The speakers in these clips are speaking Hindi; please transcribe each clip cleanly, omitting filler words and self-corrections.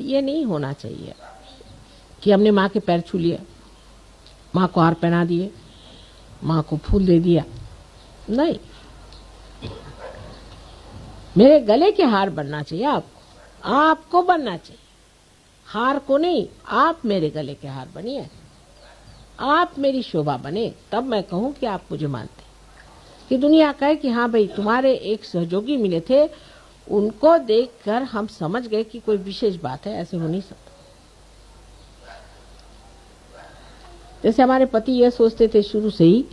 ये नहीं होना चाहिए कि हमने माँ के पैर छू लिए, माँ को हार पहना दिए, माँ को फूल दे दिया। नहीं, मेरे गले के हार बनना चाहिए आपको बनना चाहिए, हार को नहीं। आप मेरे गले के हार बनिए, आप मेरी शोभा बने, तब मैं कहूं कि आप मुझे मानते, कि दुनिया कहे कि हाँ भाई तुम्हारे एक सहयोगी मिले थे, उनको देखकर हम समझ गए कि कोई विशेष बात है। ऐसे हो नहीं सकता। जैसे हमारे पति ये सोचते थे शुरू से ही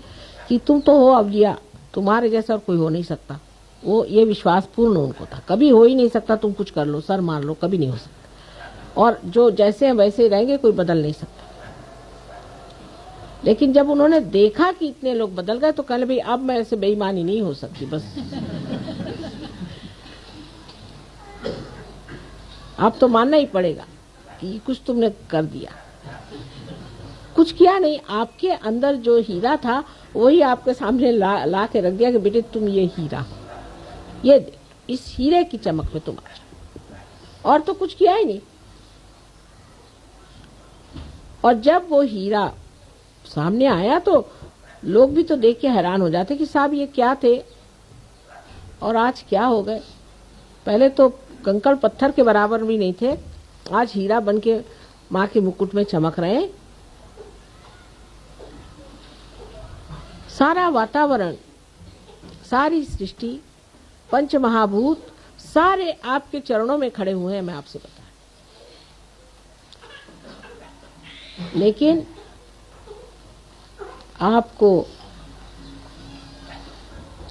कि तुम तो हो अवलिया, तुम्हारे जैसा कोई हो नहीं सकता। वो ये विश्वास पूर्ण उनको था, कभी हो ही नहीं सकता, तुम कुछ कर लो, सर मार लो, कभी नहीं हो सकता। और जो जैसे हैं वैसे रहेंगे, कोई बदल नहीं सकता। लेकिन जब उन्होंने देखा कि इतने लोग बदल गए तो कहले भाई अब मैं ऐसे बेईमानी नहीं हो सकती, बस अब तो मानना ही पड़ेगा कि कुछ तुमने कर दिया। कुछ किया नहीं, आपके अंदर जो हीरा था वही आपके सामने ला के रख दिया कि बेटे तुम ये हीरा, ये इस हीरे की चमक में तुम आ जाओ, और तो कुछ किया ही नहीं। और जब वो हीरा सामने आया तो लोग भी तो देख के हैरान हो जाते कि साहब ये क्या थे और आज क्या हो गए। पहले तो कंकड़ पत्थर के बराबर भी नहीं थे, आज हीरा बन के माँ के मुकुट में चमक रहे हैं। सारा वातावरण, सारी सृष्टि, पंच महाभूत सारे आपके चरणों में खड़े हुए हैं, मैं आपसे बता। लेकिन आपको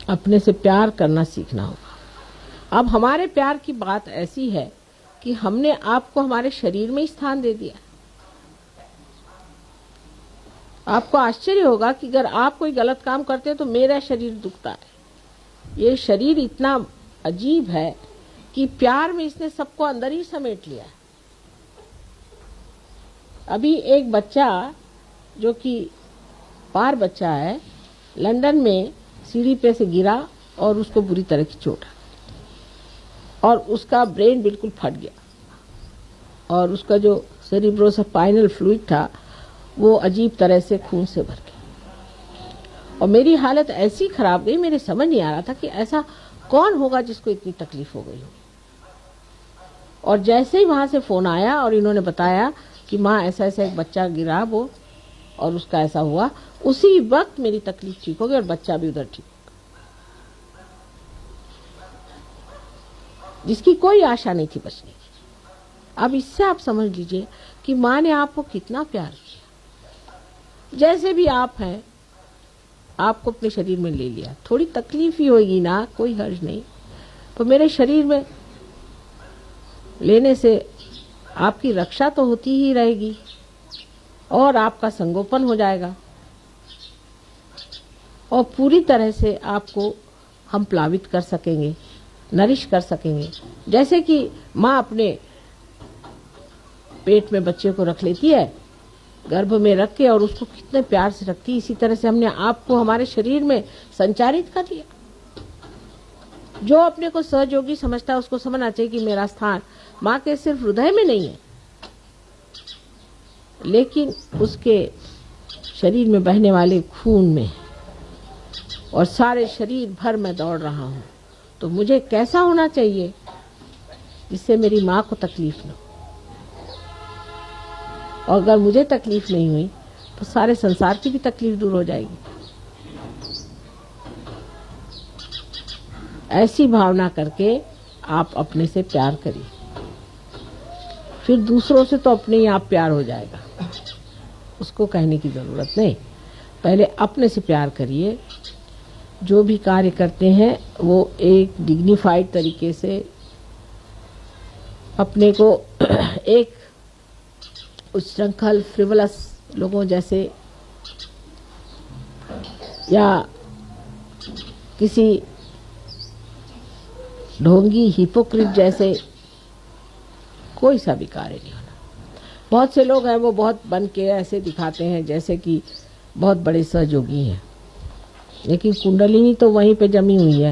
अपने से प्यार करना सीखना होगा। अब हमारे प्यार की बात ऐसी है कि हमने आपको हमारे शरीर में स्थान दे दिया। आपको आश्चर्य होगा कि अगर आप कोई गलत काम करते हैं तो मेरा शरीर दुखता है। ये शरीर इतना अजीब है कि प्यार में इसने सबको अंदर ही समेट लिया है। अभी एक बच्चा जो कि पार बच्चा है, लंदन में सीढ़ी पे से गिरा और उसको बुरी तरह की चोट आई और उसका ब्रेन बिल्कुल फट गया और उसका जो सेरिब्रोस्पाइनल फ्लूइड था वो अजीब तरह से खून से भर गया। और मेरी हालत ऐसी खराब गई, मेरे समझ नहीं आ रहा था कि ऐसा कौन होगा जिसको इतनी तकलीफ हो गई हो। और जैसे ही वहां से फोन आया और इन्होंने बताया कि माँ ऐसा ऐसा एक बच्चा गिरा वो और उसका ऐसा हुआ, उसी वक्त मेरी तकलीफ ठीक हो गई और बच्चा भी उधर ठीक हो गया, जिसकी कोई आशा नहीं थी बचने की। अब इससे आप समझ लीजिए कि माँ ने आपको कितना प्यार किया। जैसे भी आप हैं, आपको अपने शरीर में ले लिया। थोड़ी तकलीफ ही होगी ना, कोई हर्ज नहीं, तो मेरे शरीर में लेने से आपकी रक्षा तो होती ही रहेगी और आपका संगोपन हो जाएगा और पूरी तरह से आपको हम प्लावित कर सकेंगे, नरिश कर सकेंगे। जैसे कि माँ अपने पेट में बच्चे को रख लेती है, गर्भ में रख के, और उसको कितने प्यार से रखती है, इसी तरह से हमने आपको हमारे शरीर में संचारित कर दिया। जो अपने को सहयोगी समझता है उसको समझना चाहिए कि मेरा स्थान माँ के सिर्फ हृदय में नहीं है, लेकिन उसके शरीर में बहने वाले खून में, और सारे शरीर भर में दौड़ रहा हूँ। तो मुझे कैसा होना चाहिए जिससे मेरी माँ को तकलीफ न हो, और अगर मुझे तकलीफ नहीं हुई तो सारे संसार की भी तकलीफ दूर हो जाएगी। ऐसी भावना करके आप अपने से प्यार करिए, फिर दूसरों से तो अपने ही आप प्यार हो जाएगा, उसको कहने की जरूरत नहीं। पहले अपने से प्यार करिए। जो भी कार्य करते हैं वो एक डिग्निफाइड तरीके से अपने को एक उच्छृंखल फ्रिवलस लोगों जैसे या किसी ढोंगी हिपोक्रिट जैसे कोई सा भी कार्य नहीं होना। बहुत से लोग हैं वो बहुत बन के ऐसे दिखाते हैं जैसे कि बहुत बड़े सहयोगी हैं, लेकिन कुंडलिनी तो वहीं पे जमी हुई है।